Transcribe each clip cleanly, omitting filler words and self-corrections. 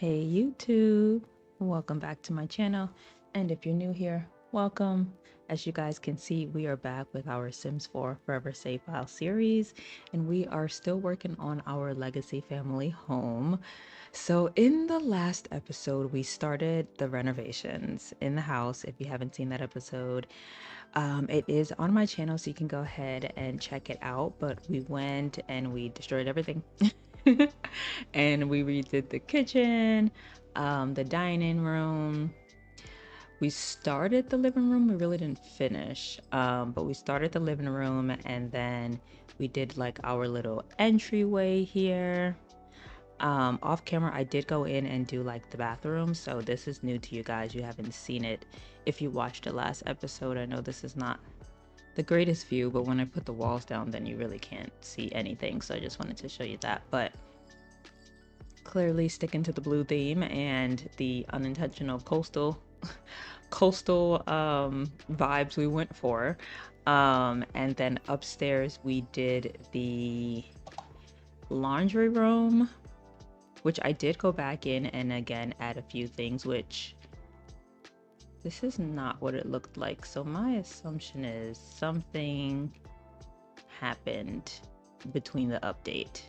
Hey YouTube, welcome back to my channel. And if you're new here, welcome. As you guys can see, we are back with our Sims 4 Forever Save File series, and we are still working on our legacy family home. So in the last episode, we started the renovations in the house. If you haven't seen that episode, it is on my channel, so you can go ahead and check it out. But we went and we destroyed everything. And we redid the kitchen, the dining room. We started the living room. We really didn't finish, but we started the living room, and then we did like our little entryway here. Off camera, I did go in and do like the bathroom, so this is new to you guys. You haven't seen it. If you watched the last episode, I know this is not the greatest view, but when I put the walls down, then you really can't see anything. So I just wanted to show you that. But clearly sticking to the blue theme and the unintentional coastal vibes we went for. And then upstairs we did the laundry room, which I did go back in and again add a few things, which this is not what it looked like. So my assumption is something happened between the update,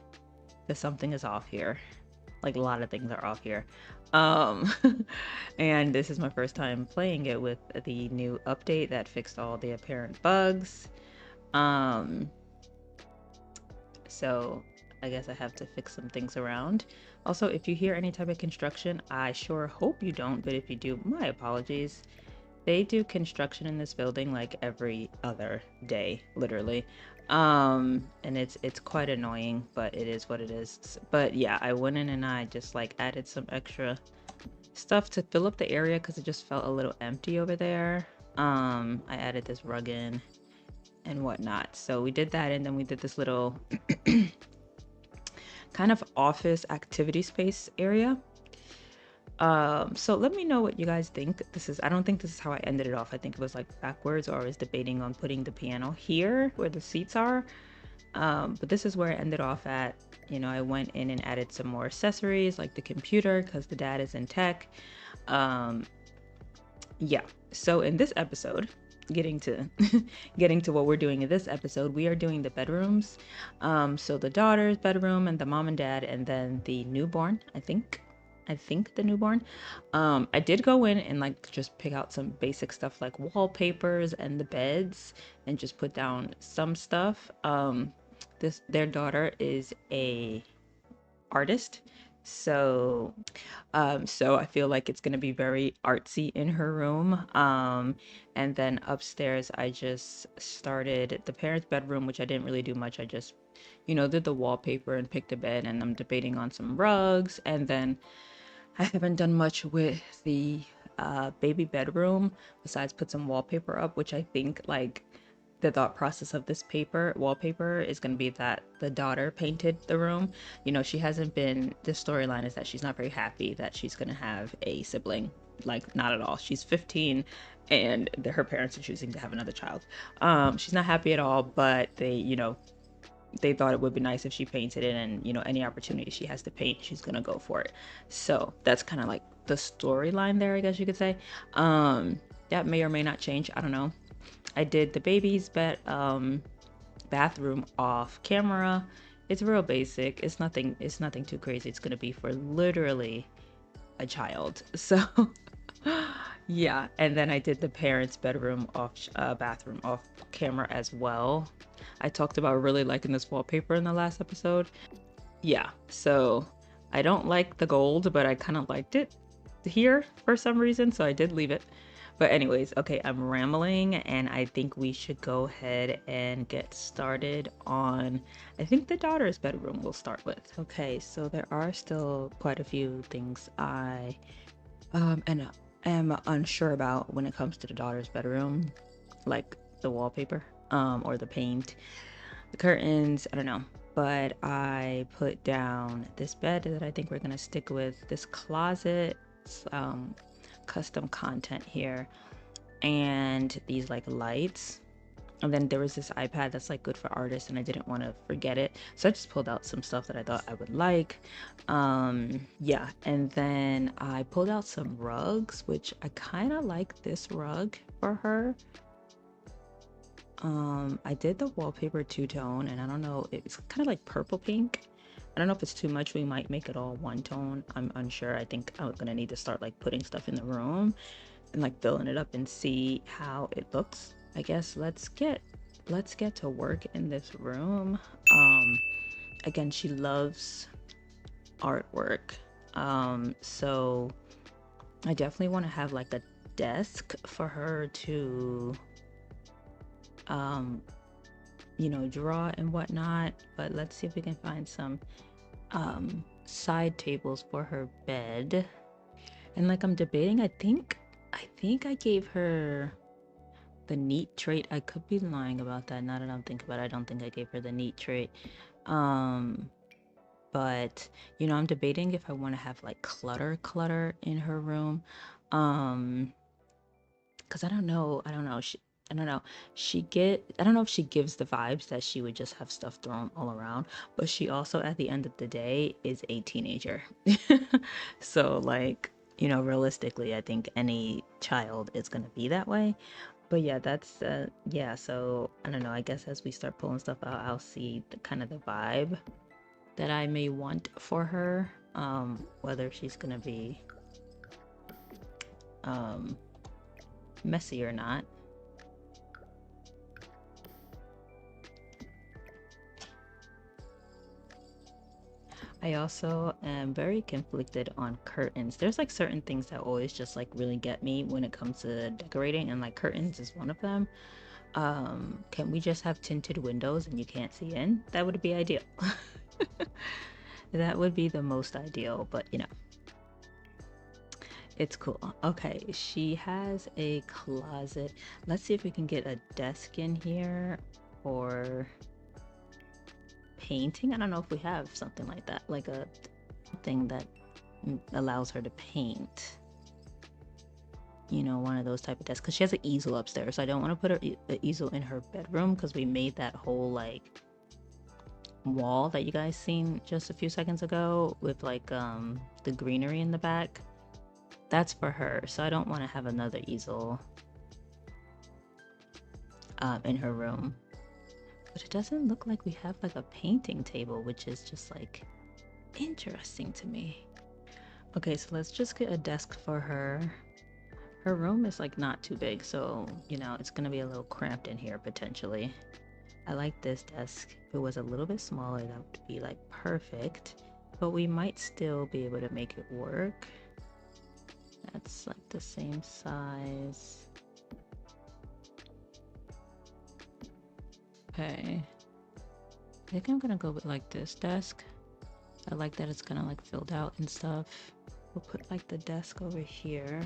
because something is off here. Like a lot of things are off here. Um, and this is my first time playing it with the new update that fixed all the apparent bugs. Um, so I guess I have to fix some things around. Also, if you hear any type of construction, I sure hope you don't, but if you do, my apologies. They do construction in this building like every other day, literally. And it's quite annoying, but it is what it is. But yeah, I went in and I just like added some extra stuff to fill up the area because it just felt a little empty over there. I added this rug in and whatnot. So we did that, and then we did this little kind of office activity space area. So let me know what you guys think. I don't think this is how I ended it off. I think it was like backwards, or I was debating on putting the piano here where the seats are. But this is where I ended off at. You know, I went in and added some more accessories like the computer because the dad is in tech. Um, yeah. So in this episode, getting to getting to what we're doing in this episode, we are doing the bedrooms. So the daughter's bedroom and the mom and dad, and then the newborn, I think the newborn. I did go in and like just pick out some basic stuff like wallpapers and the beds and just put down some stuff. Their daughter is a artist, so so I feel like it's gonna be very artsy in her room. And then upstairs I just started the parents' bedroom, which I didn't really do much. I just, did the wallpaper and picked a bed, and I'm debating on some rugs. And then I haven't done much with the baby bedroom besides put some wallpaper up, which I think like the thought process of this wallpaper is going to be that the daughter painted the room. She hasn't been, the storyline is that she's not very happy that she's going to have a sibling. Like, not at all. She's 15 and her parents are choosing to have another child. She's not happy at all, but they thought it would be nice if she painted it, and any opportunity she has to paint, she's gonna go for it. So that's kind of like the storyline there, I guess you could say. That may or may not change, I don't know. I did the baby's bathroom off camera. It's real basic. It's nothing too crazy. It's gonna be for literally a child. So yeah, and then I did the parents' bedroom bathroom off camera as well. I talked about really liking this wallpaper in the last episode. Yeah, so I don't like the gold, but I kind of liked it here for some reason, so I did leave it. But anyways, okay, I'm rambling, and I think we should go ahead and get started on, I think the daughter's bedroom we'll start with. Okay, so there are still quite a few things I and am unsure about when it comes to the daughter's bedroom, like the wallpaper, or the paint, the curtains, I don't know. But I put down this bed that I think we're gonna stick with, this closet, custom content here, and these like lights. And then there was this iPad that's like good for artists, and I didn't want to forget it. So I just pulled out some stuff that I thought I would like. Yeah. And then I pulled out some rugs, which I kind of like this rug for her. I did the wallpaper two-tone, and I don't know, it's kind of like purple pink. I don't know if it's too much. We might make it all one tone. I'm unsure. I think I'm gonna need to start like putting stuff in the room and like filling it up and see how it looks. I guess let's get to work in this room. Again, she loves artwork. So I definitely want to have like a desk for her to um you know, draw and whatnot. But let's see if we can find some side tables for her bed. And like I'm debating, I think I gave her the neat trait. I could be lying about that. Now that I'm thinking about it, I don't think I gave her the neat trait. Um, but you know, I'm debating if I want to have like clutter in her room. Um, because I don't know. I don't know. I don't know if she gives the vibes that she would just have stuff thrown all around, but she also at the end of the day is a teenager. So like, you know, realistically, I think any child is gonna be that way. But yeah, that's yeah, so I don't know. I guess as we start pulling stuff out, I'll see the kind of the vibe that I may want for her. Whether she's gonna be um messy or not. I also am very conflicted on curtains. There's like certain things that always just like really get me when it comes to decorating, and like curtains is one of them. Can we just have tinted windows and you can't see in? That would be ideal. That would be the most ideal, but you know, it's cool. Okay, she has a closet. Let's see if we can get a desk in here or painting. I don't know if we have something like that, like a thing that allows her to paint. You know, one of those type of desks, because she has an easel upstairs, so I don't want to put the easel in her bedroom because we made that whole like wall that you guys seen just a few seconds ago with like the greenery in the back. That's for her, so I don't want to have another easel in her room. But it doesn't look like we have like a painting table, which is just like interesting to me. Okay, so let's just get a desk for her. Her room is like not too big, so you know, it's gonna be a little cramped in here potentially. I like this desk. If it was a little bit smaller, that would be like perfect, but we might still be able to make it work. That's like the same size. Okay. I think I'm gonna go with like this desk. I like that it's kind of like filled out and stuff. We'll put like the desk over here,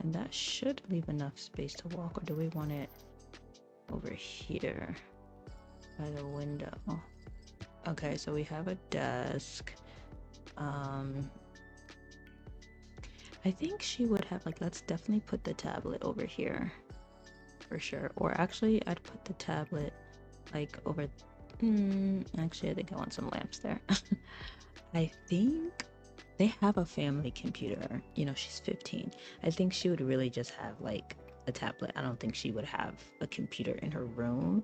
and that should leave enough space to walk, or do we want it over here by the window? Okay, so we have a desk. I think she would have like, let's definitely put the tablet over here for sure. Or actually, I'd put the tablet like over. Actually, I think I want some lamps there. I think they have a family computer. You know, she's 15. I think she would really just have like a tablet. I don't think she would have a computer in her room.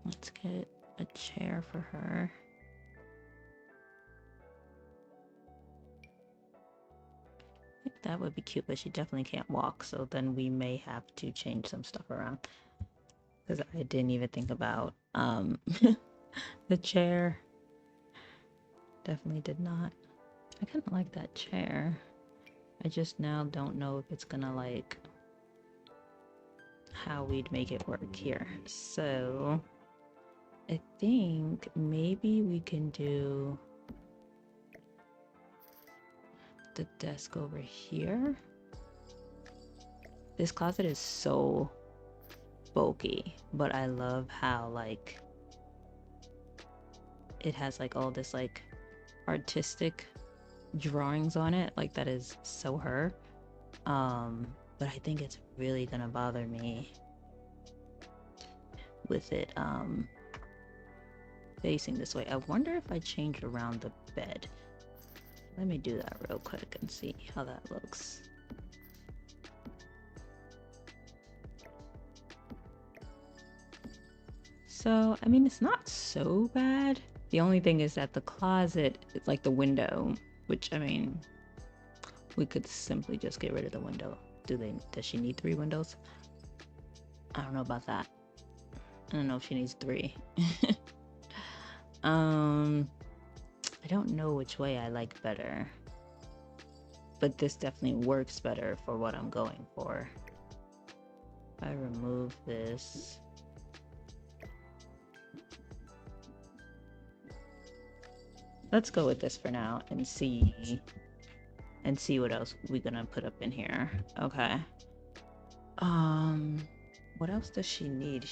Let's get a chair for her. I think that would be cute, but she definitely can't walk, so then we may have to change some stuff around. Because I didn't even think about the chair. Definitely did not. I kind of like that chair. I just now don't know if it's gonna like how we'd make it work here. So I think maybe we can do the desk over here. This closet is so bulky, but I love how like it has like all this like artistic drawings on it. Like that is so her. But I think it's really gonna bother me with it facing this way. I wonder if I change around the bed. Let me do that real quick and see how that looks. So, I mean, it's not so bad. The only thing is that the closet is like the window, which, I mean, we could simply just get rid of the window. Does she need 3 windows? I don't know about that. I don't know if she needs 3. I don't know which way I like better, but this definitely works better for what I'm going for. If I remove this, let's go with this for now and see what else we're gonna put up in here. Okay. What else does she need?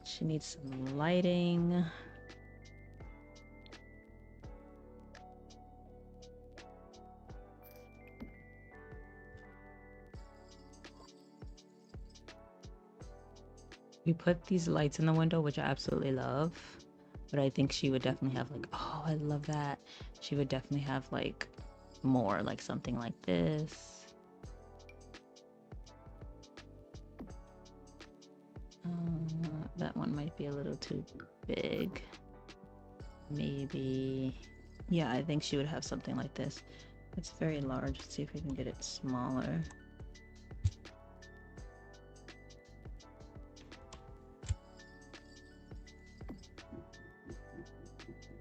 She needs some lighting. We put these lights in the window, which I absolutely love, but I think she would definitely have like, oh, I love that. She would definitely have like more, like something like this. That one might be a little too big. Maybe, yeah, I think she would have something like this. It's very large. Let's see if we can get it smaller.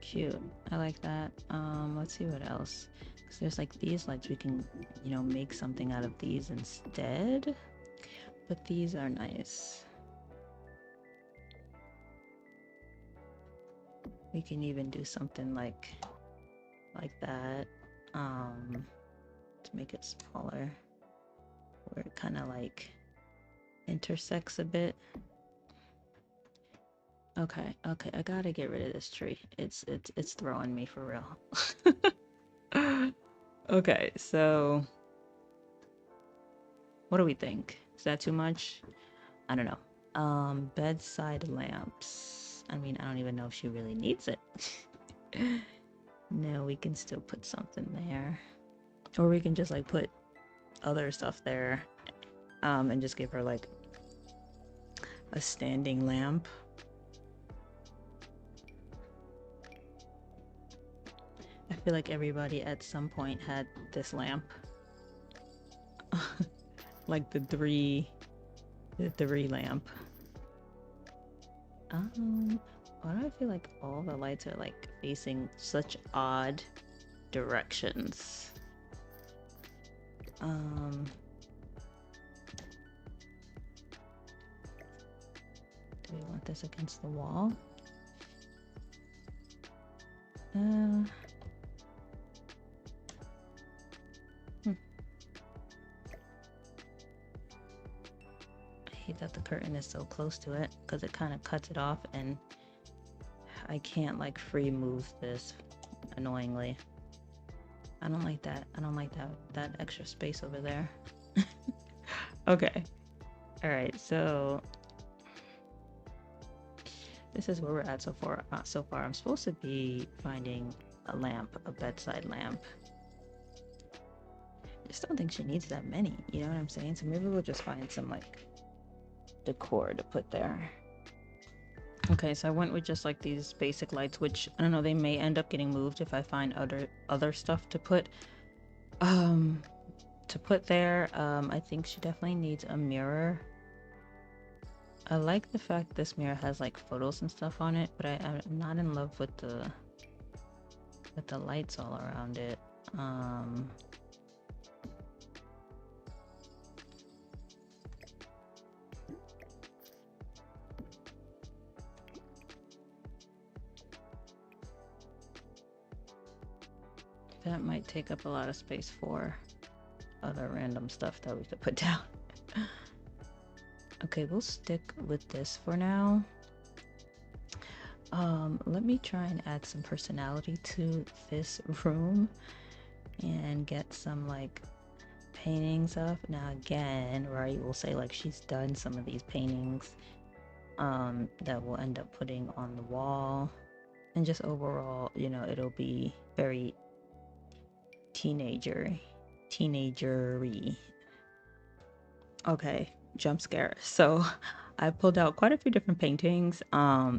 Cute. I like that. Let's see what else. Because there's like these lights, we can, you know, make something out of these instead. But these are nice. We can even do something like that. To make it smaller. Where it kind of like intersects a bit. Okay, I gotta get rid of this tree. It's throwing me for real. Okay, so what do we think? Is that too much? I don't know. Bedside lamps. I mean, I don't even know if she really needs it. No, we can still put something there. Or we can just like put other stuff there. And just give her like a standing lamp. I feel like everybody at some point had this lamp. Like the three lamp. Why do I feel like all the lights are like facing such odd directions? Do we want this against the wall? I hate that the curtain is so close to it because it kind of cuts it off and I can't like free move this annoyingly. I don't like that. I don't like that extra space over there. Okay. All right. So this is where we're at so far. I'm supposed to be finding a lamp, a bedside lamp. I just don't think she needs that many. You know what I'm saying? So maybe we'll just find some like decor to put there. Okay, so I went with just like these basic lights, which I don't know, they may end up getting moved if I find other stuff to put there. I think she definitely needs a mirror. I like the fact this mirror has like photos and stuff on it, but I'm not in love with the lights all around it. That might take up a lot of space for other random stuff that we could put down. Okay, we'll stick with this for now. Let me try and add some personality to this room and get some like paintings up. Now again, right, we'll say like she's done some of these paintings that we'll end up putting on the wall. And just overall, you know, it'll be very teenagery. Okay, jump scare. So I pulled out quite a few different paintings.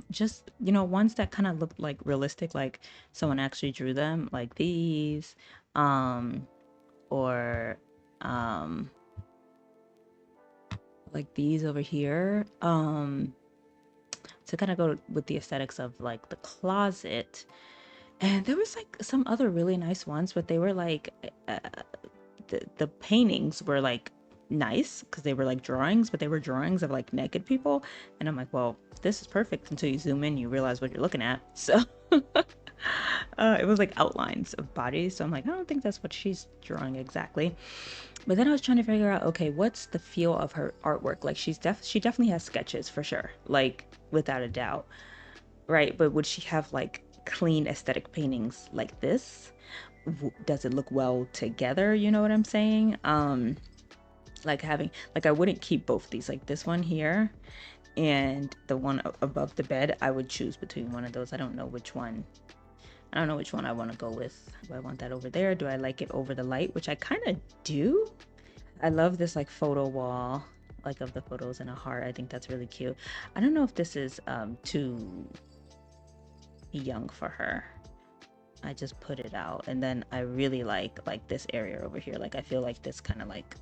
Just, you know, ones that kind of looked like realistic, like someone actually drew them, like these, or um like these over here. To kind of go with the aesthetics of like the closet. And there was like some other really nice ones, but they were like the paintings were like nice because they were like drawings, but they were drawings of like naked people. And I'm like, well, this is perfect until you zoom in, you realize what you're looking at. So it was like outlines of bodies. So I'm like, I don't think that's what she's drawing exactly. But then I was trying to figure out, okay, what's the feel of her artwork? Like she definitely has sketches for sure, like without a doubt, right? But would she have like clean aesthetic paintings like this? Does it look well together? You know what I'm saying? Like having like I wouldn't keep both of these. Like this one here and the one above the bed, I would choose between one of those. I don't know which one. I don't know which one I want to go with. Do I want that over there? Do I like it over the light? Which I kind of do. I love this like photo wall, like of the photos in a heart. I think that's really cute. I don't know if this is too young for her. I just put it out, and then I really like this area over here. Like I feel like this kind of like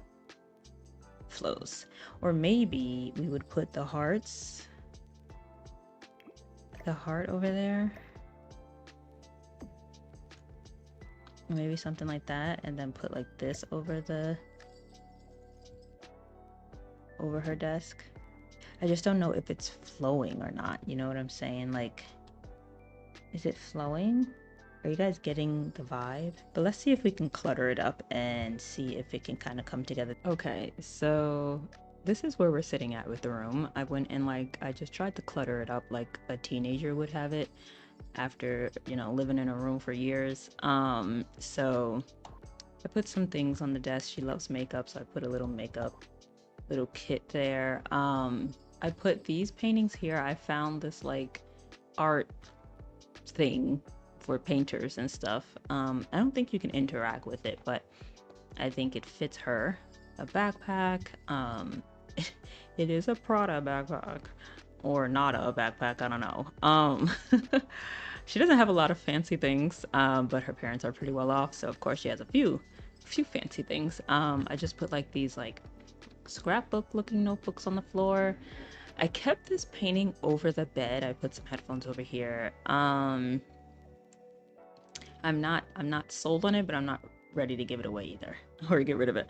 flows. Or maybe we would put the heart over there. Maybe something like that, and then put like this over her desk. I just don't know if it's flowing or not. You know what I'm saying? Like, is it flowing? Are you guys getting the vibe? But let's see if we can clutter it up and see if it can kind of come together. Okay, so this is where we're sitting at with the room. I went and like, I just tried to clutter it up like a teenager would have it after, you know, living in a room for years. So I put some things on the desk. She loves makeup, so I put a little makeup, little kit there. I put these paintings here. I found this like art thing for painters and stuff. I don't think you can interact with it, but I think it fits her. A backpack. It is a Prada backpack or not a backpack. I don't know. She doesn't have a lot of fancy things, but her parents are pretty well off, so of course she has a few fancy things. I just put like these like scrapbook looking notebooks on the floor. I kept this painting over the bed. I put some headphones over here. I'm not sold on it, but I'm not ready to give it away either or get rid of it.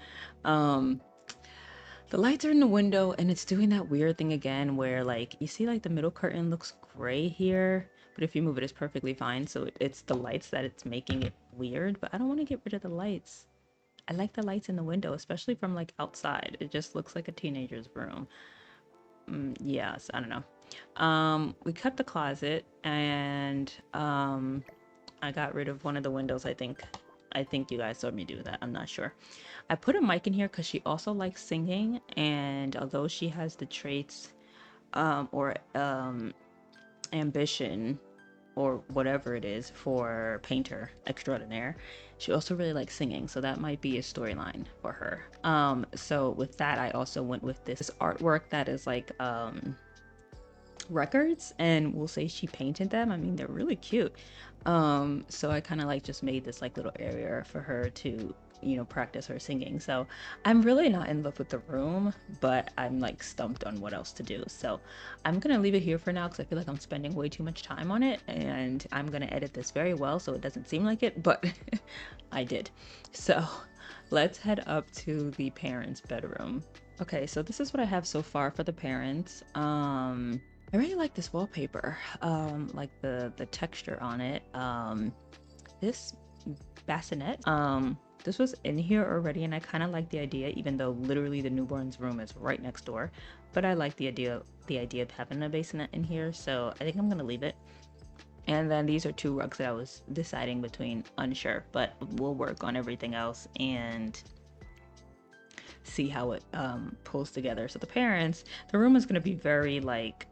The lights are in the window and it's doing that weird thing again where like you see like the middle curtain looks gray here, but if you move it, it's perfectly fine. So it's the lights that it's making it weird, but I don't want to get rid of the lights. I like the lights in the window, especially from like outside. It just looks like a teenager's room. Yes, I don't know. We cut the closet and I got rid of one of the windows, I think. I think you guys saw me do that. I'm not sure. I put a mic in here because she also likes singing, and although she has the traits or ambition or whatever it is for painter extraordinaire, she also really likes singing, so that might be a storyline for her. So with that, I also went with this artwork that is like records, and we'll say she painted them. I mean, they're really cute. So I kind of like just made this like little area for her to, you know, practice her singing. So I'm really not in love with the room, but I'm like stumped on what else to do. So I'm gonna leave it here for now because I feel like I'm spending way too much time on it, and I'm gonna edit this very well so it doesn't seem like it, but I did. So let's head up to the parents' bedroom. Okay, so this is what I have so far for the parents. I really like this wallpaper, like the texture on it. This bassinet, this was in here already, and I kind of like the idea, even though literally the newborn's room is right next door. But I like the idea of having a bassinet in here, so I think I'm gonna leave it. And then these are two rugs that I was deciding between, unsure, but we'll work on everything else and see how it pulls together. So the parents, the room is gonna be very like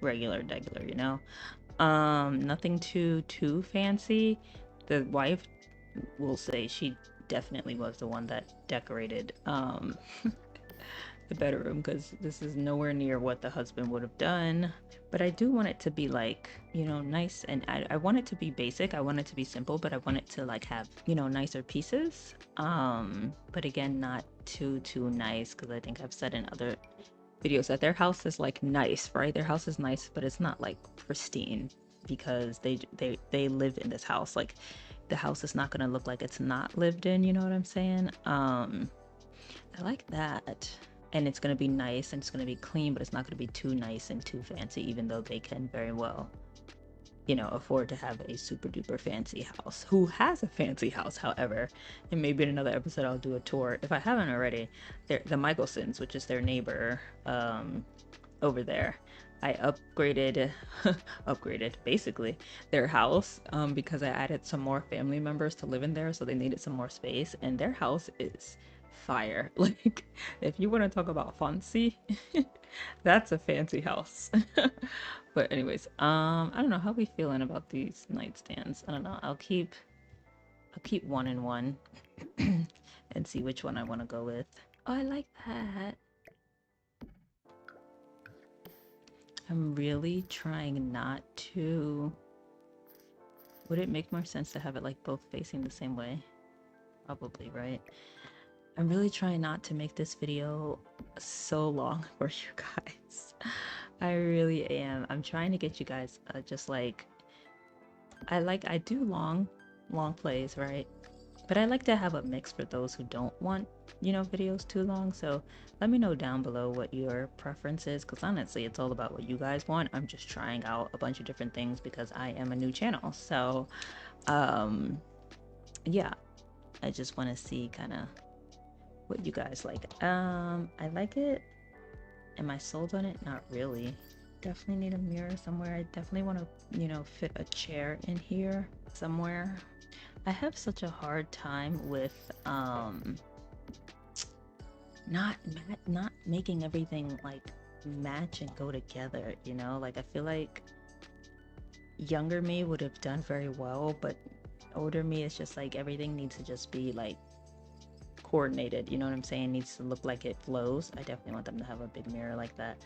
regular, you know. Nothing too fancy. The wife will say she definitely was the one that decorated the bedroom, because this is nowhere near what the husband would have done. But I do want it to be like, you know, nice, and I want it to be basic. I want it to be simple, but I want it to like have, you know, nicer pieces. But again, not too nice, because I think I've said in other videos that their house is like nice, right? Their house is nice, but it's not like pristine, because they live in this house. Like, the house is not gonna look like it's not lived in, you know what I'm saying? I like that. And it's gonna be nice and it's gonna be clean, but it's not gonna be too nice and too fancy, even though they can very well, you know, afford to have a super duper fancy house. Who has a fancy house, however, and maybe in another episode I'll do a tour, if I haven't already. They're the Michelsons, which is their neighbor, over there. I upgraded upgraded basically their house, because I added some more family members to live in there, so they needed some more space, and their house is fire. Like, if you want to talk about fancy, that's a fancy house. But anyways, I don't know how we feeling about these nightstands. I don't know. I'll keep one and one and see which one I want to go with. Oh, I like that. I'm really trying not to. Would it make more sense to have it like both facing the same way? Probably, right? I'm really trying not to make this video so long for you guys. I really am. I'm trying to get you guys just like, I do long plays, right? But I like to have a mix for those who don't want, you know, videos too long. So let me know down below what your preference is, because honestly, it's all about what you guys want. I'm just trying out a bunch of different things because I am a new channel. So, yeah, I just want to see kind of what you guys like. I like it. Am I sold on it? Not really. Definitely need a mirror somewhere. I definitely want to, you know, fit a chair in here somewhere. I have such a hard time with not making everything like match and go together, you know? Like, I feel like younger me would have done very well, but older me is just like everything needs to just be like coordinated, you know what I'm saying? Needs to look like it flows. I definitely want them to have a big mirror like that.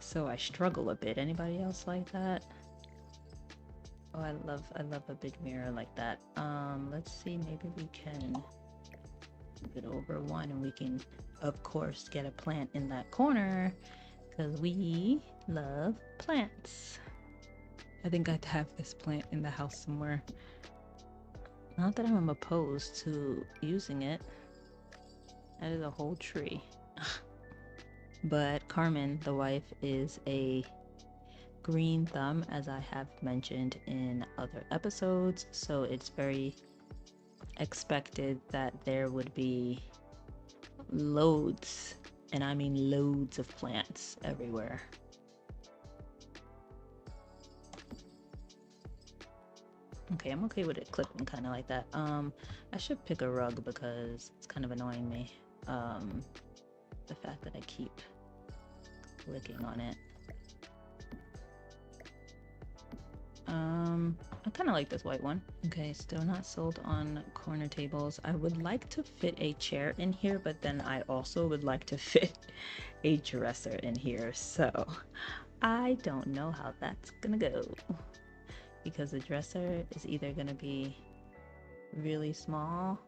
So I struggle a bit. Anybody else like that? Oh, I love a big mirror like that. Let's see, maybe we can move it over one, and we can of course get a plant in that corner, because we love plants. I think I'd have this plant in the house somewhere. Not that I'm opposed to using it. That is a whole tree. But Carmen, the wife, is a green thumb, as I have mentioned in other episodes, so it's very expected that there would be loads, and I mean loads, of plants everywhere. Okay, I'm okay with it clipping kind of like that. I should pick a rug because it's kind of annoying me. The fact that I keep clicking on it. I kind of like this white one. Okay, still not sold on corner tables. I would like to fit a chair in here, but then I also would like to fit a dresser in here. So I don't know how that's gonna go, because the dresser is either gonna be really small,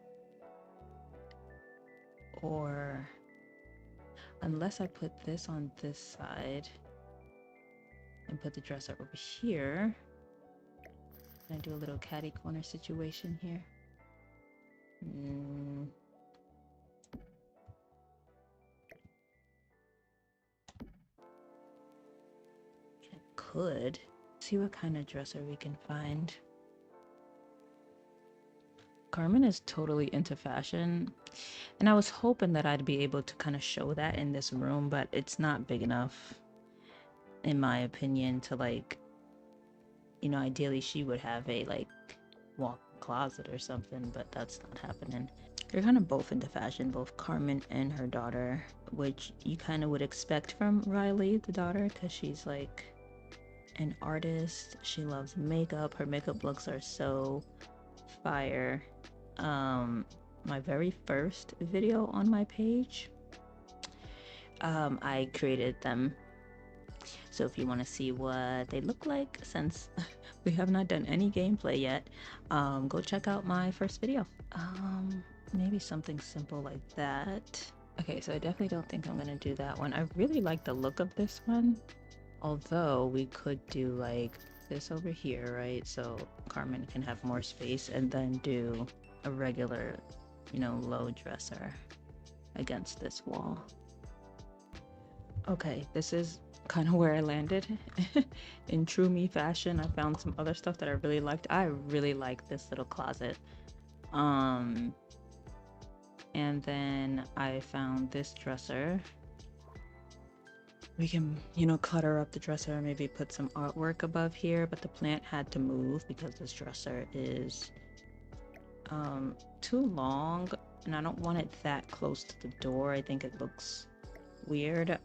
or unless I put this on this side and put the dresser over here, I do a little catty corner situation here. Could see what kind of dresser we can find. Carmen is totally into fashion, and I was hoping that I'd be able to kind of show that in this room, but it's not big enough, in my opinion, to like, you know, ideally she would have a like walk closet or something, but that's not happening. They're kind of both into fashion, both Carmen and her daughter, which you kind of would expect from Riley, the daughter, because she's like an artist. She loves makeup. Her makeup looks are so fire. My very first video on my page, I created them. So if you want to see what they look like, since we have not done any gameplay yet, go check out my first video. Maybe something simple like that. Okay, so I definitely don't think I'm gonna do that one. I really like the look of this one, although we could do like this over here, right? So Carmen can have more space, and then do a regular, you know, low dresser against this wall. Okay, this is kind of where I landed. In true me fashion, I found some other stuff that I really liked. I really like this little closet. And then I found this dresser. We can, you know, clutter up the dresser, maybe put some artwork above here, but the plant had to move because this dresser is too long, and I don't want it that close to the door. I think it looks weird.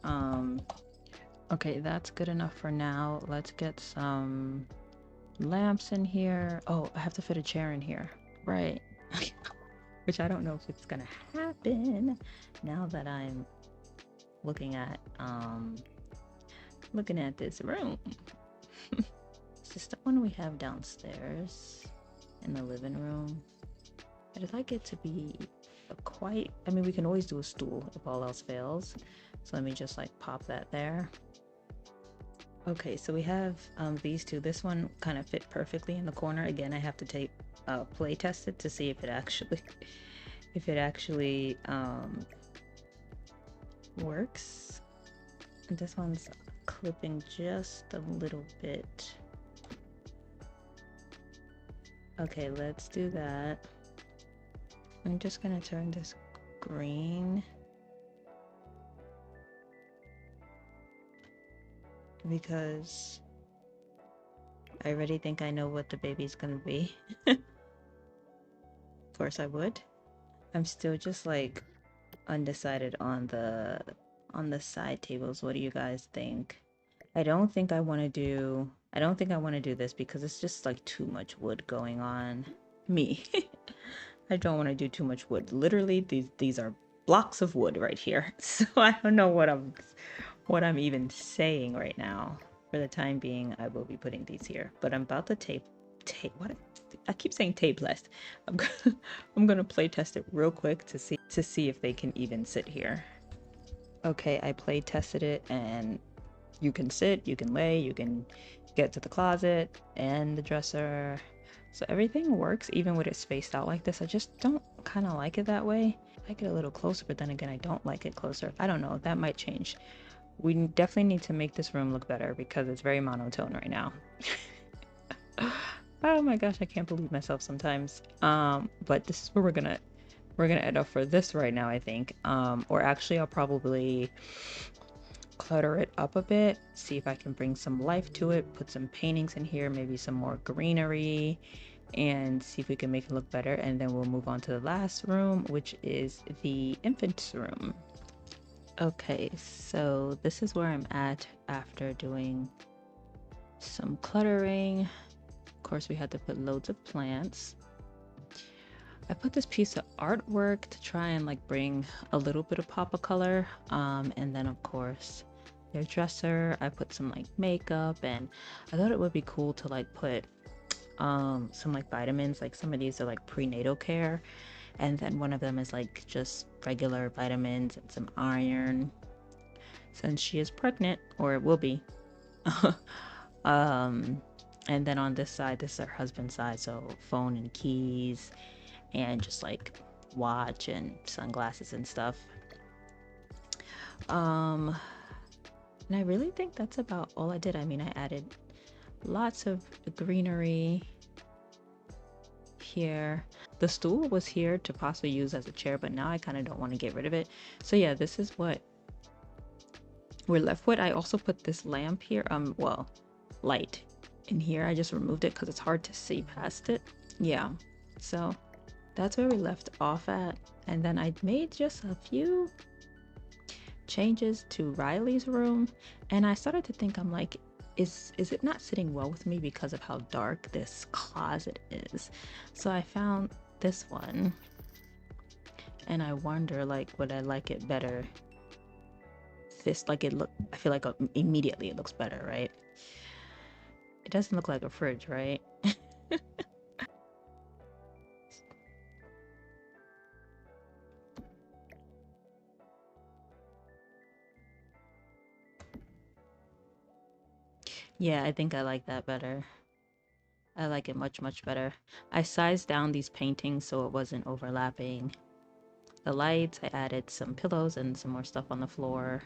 Okay, that's good enough for now. Let's get some lamps in here. Oh, I have to fit a chair in here, right? Which I don't know if it's gonna happen now that I'm looking at this room. Is this the one we have downstairs in the living room? I'd like it to be quite, I mean, we can always do a stool if all else fails. So let me just like pop that there. Okay, so we have these two. This one kind of fit perfectly in the corner. Again, I have to play test it to see if it actually works. And this one's clipping just a little bit. Okay, let's do that. I'm just gonna turn this green because I already think I know what the baby's gonna be. Of course I would. I'm still just like undecided on the side tables. What do you guys think? I don't think I want to do this because it's just like too much wood going on. Me. I don't want to do too much wood. Literally, these are blocks of wood right here. So I don't know what I'm even saying right now. For the time being, I will be putting these here. But I'm about to tape what? I keep saying tape list. I'm gonna play test it real quick to see if they can even sit here. Okay, I play tested it, and you can sit, you can lay, you can get to the closet and the dresser. So everything works even with it spaced out like this. I just don't kind of like it that way. I like it a little closer, but then again, I don't like it closer. I don't know, that might change. We definitely need to make this room look better because it's very monotone right now. Oh my gosh, I can't believe myself sometimes. But this is where we're gonna end up for this right now, I think. Or actually I'll probably clutter it up a bit, see if I can bring some life to it, put some paintings in here, maybe some more greenery, and see if we can make it look better. And then we'll move on to the last room, which is the infant's room. Okay, so this is where I'm at after doing some cluttering. Of course, we had to put loads of plants. I put this piece of artwork to try and like bring a little bit of pop of color. And then of course their dresser, I put some like makeup, and I thought it would be cool to like put some like vitamins. Like some of these are like prenatal care, and then one of them is like just regular vitamins and some iron since she is pregnant, or will be. And then on this side, this is her husband's side, so phone and keys and just like watch and sunglasses and stuff. And I really think that's about all I did. I mean, I added lots of greenery here. The stool was here to possibly use as a chair, but now I kind of don't want to get rid of it. So yeah, this is what we're left with. I also put this lamp here, well, light in here. I just removed it because it's hard to see past it. Yeah, so that's where we left off at. And then I made just a few changes to Riley's room, and I started to think, I'm like, is it not sitting well with me because of how dark this closet is? So I found this one, and I wonder, like, would I like it better? This, like, I feel like immediately it looks better, right? It doesn't look like a fridge, right? Yeah, I think I like that better. I like it much, much better. I sized down these paintings so it wasn't overlapping. The lights, I added some pillows and some more stuff on the floor,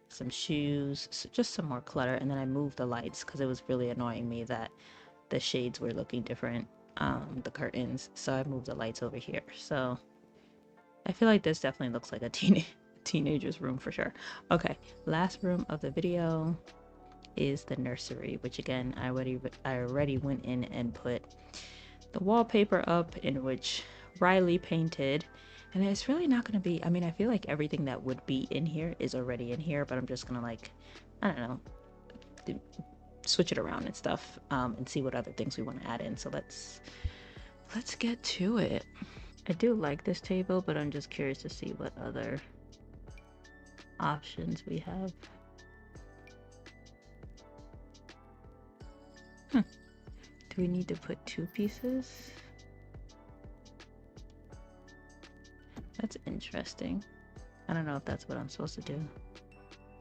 some shoes, so just some more clutter. And then I moved the lights because it was really annoying me that the shades were looking different, the curtains. So I moved the lights over here. So I feel like this definitely looks like a teenager's room for sure. Okay, last room of the video is the nursery, which again I already went in and put the wallpaper up, in which Riley painted. And it's really not going to be, I mean, I feel like everything that would be in here is already in here, but I'm just going to, like, I don't know, switch it around and stuff, and see what other things we want to add in. So let's get to it. I do like this table, but I'm just curious to see what other options we have. Do we need to put two pieces? That's interesting. I don't know if that's what I'm supposed to do.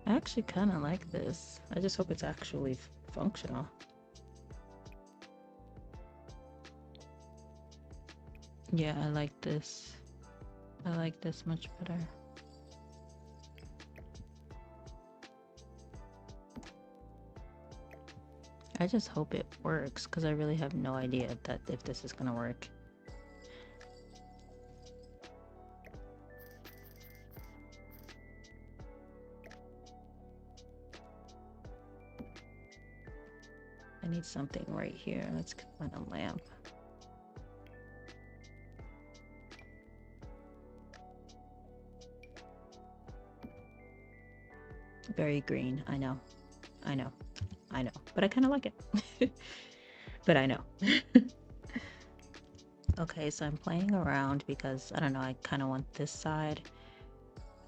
I actually kind of like this. I just hope it's actually functional. Yeah, I like this. I like this much better. I just hope it works, because I really have no idea if this is gonna work. I need something right here. Let's find a lamp. Very green. I know. I know. I know. But I kind of like it. But I know. Okay, so I'm playing around because, I don't know, I kind of want this side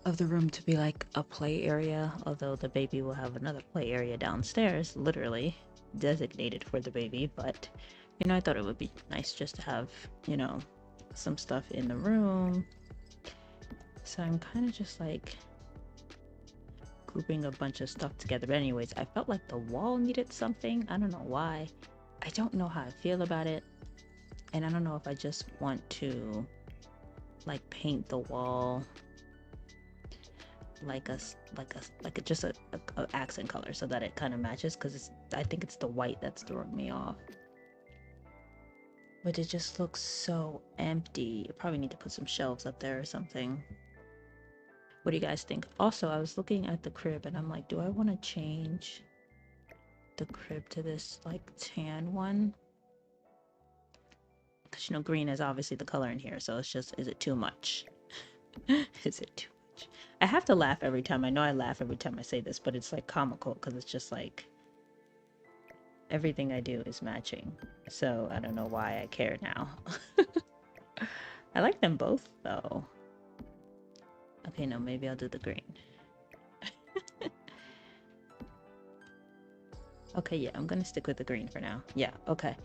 of the room to be like a play area, although the baby will have another play area downstairs, literally designated for the baby. But, you know, I thought it would be nice just to have, you know, some stuff in the room. So I'm kind of just like grouping a bunch of stuff together. But anyways, I felt like the wall needed something. I don't know why. I don't know how I feel about it. And I don't know if I just want to like paint the wall like just a accent color so that it kind of matches, because I think it's the white that's throwing me off. But it just looks so empty. You probably need to put some shelves up there or something. What do you guys think? Also, I was looking at the crib and I'm like, do I want to change the crib to this like tan one? Because, you know, green is obviously the color in here, so it's just, is it too much? Is it too much? I have to laugh every time. I know I laugh every time I say this, but it's like comical because it's just like everything I do is matching. So I don't know why I care now. I like them both though. Okay, no, maybe I'll do the green. Okay, yeah, I'm gonna stick with the green for now. Yeah, okay.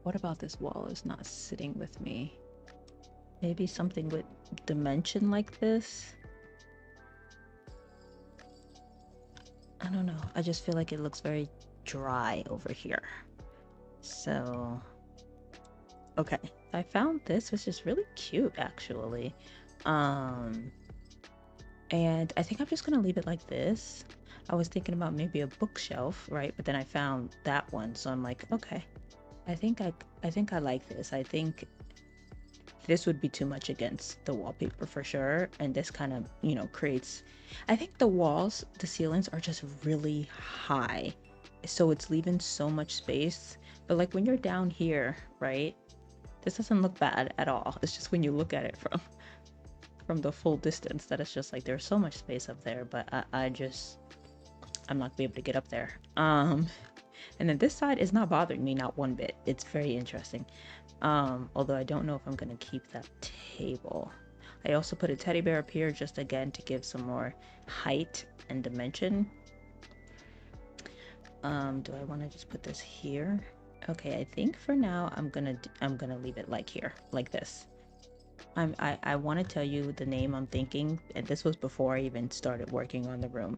What about this wall is not sitting with me? Maybe something with dimension like this? I don't know. I just feel like it looks very dry over here. So, okay. I found this, which is really cute actually. And I think I'm just gonna leave it like this. I was thinking about maybe a bookshelf, right? But then I found that one, so I'm like, okay. I think I like this. I think this would be too much against the wallpaper for sure, and this kind of, you know, creates, I think the walls, the ceilings are just really high, so it's leaving so much space. But like when you're down here, right, This doesn't look bad at all. It's just when you look at it from the full distance that it's just like there's so much space up there, but I'm not gonna be able to get up there. And then this side is not bothering me, not one bit. It's very interesting. Although I don't know if I'm gonna keep that table. I also put a teddy bear up here just again to give some more height and dimension. Do I want to just put this here? Okay, I think for now I'm gonna leave it like here, like this. I want to tell you the name I'm thinking, and this was before I even started working on the room.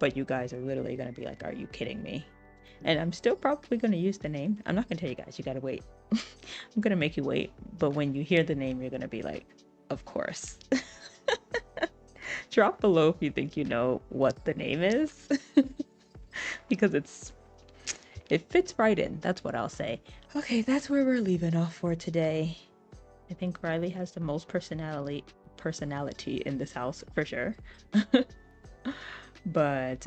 But you guys are literally gonna be like, "Are you kidding me?" And I'm still probably gonna use the name. I'm not gonna tell you guys. You gotta wait. I'm gonna make you wait. But when you hear the name, you're gonna be like, "Of course." Drop below if you think you know what the name is, because it fits right in. That's what I'll say. Okay, that's where we're leaving off for today. I think Riley has the most personality in this house for sure. But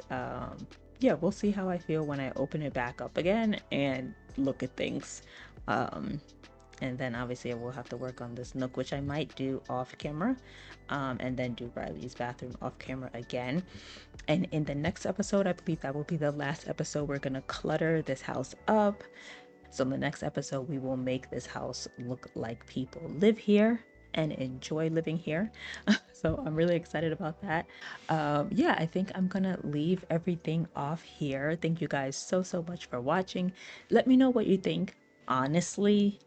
yeah, we'll see how I feel when I open it back up again and look at things. And then obviously I will have to work on this nook, which I might do off camera, and then do Riley's bathroom off camera again. And in the next episode, I believe that will be the last episode, we're gonna clutter this house up. So in the next episode, we will make this house look like people live here and enjoy living here. So I'm really excited about that. Yeah, I think I'm gonna leave everything off here. Thank you guys so much for watching. Let me know what you think. Honestly,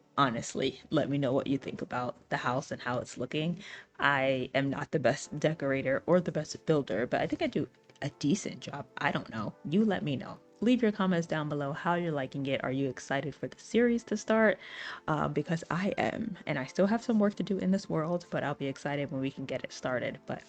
let me know what you think about the house and how it's looking. I am not the best decorator or the best builder, but I think I do a decent job. I don't know. You let me know. Leave your comments down below how you're liking it. Are you excited for the series to start? Because I am, and I still have some work to do in this world, but I'll be excited when we can get it started. But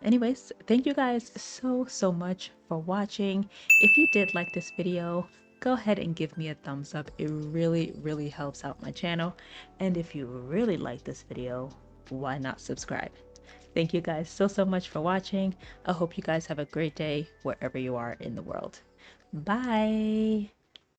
anyways, thank you guys so much for watching. If you did like this video, go ahead and give me a thumbs up. It really helps out my channel. And if you really like this video, why not subscribe? Thank you guys so much for watching. I hope you guys have a great day wherever you are in the world. Bye.